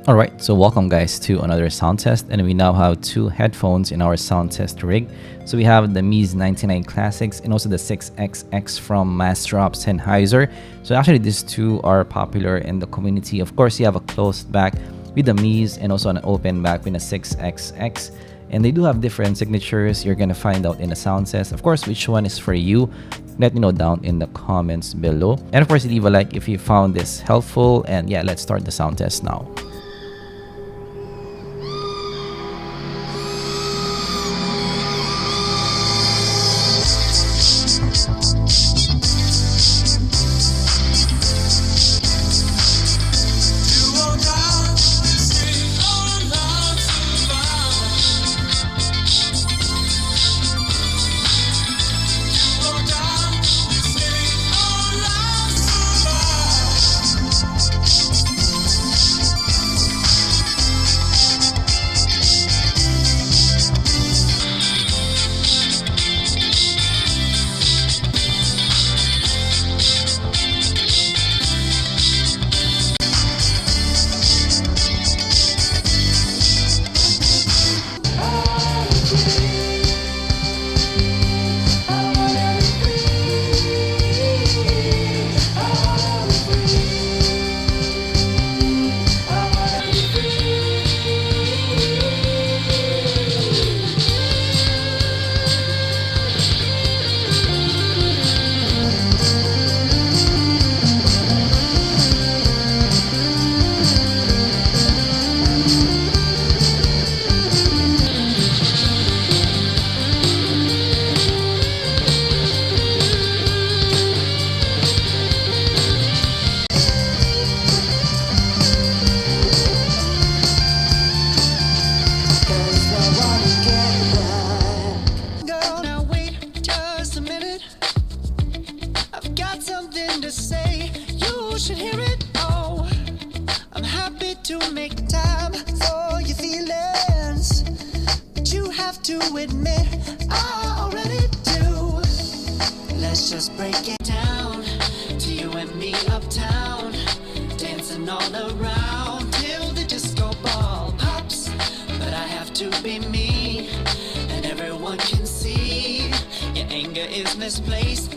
Alright, so welcome guys to another sound test, and we now have two headphones in our sound test rig. So we have the Meze 99 Classics and also the 6XX from Mastrop Sennheiser. So actually these two are popular in the community. Of course, you have a closed back with the Meze and also an open back with a 6XX. And they do have different signatures. You're gonna find out in the sound test. Of course, which one is for you, let me know down in the comments below. And of course, leave a like if you found this helpful. And yeah, let's start the sound test now. Say you should hear it. Oh, I'm happy to make time for your feelings, but you have to admit I already do. Let's just break it down to you and me uptown, dancing all around till the disco ball pops. But I have to be me, and everyone can see your anger is misplaced.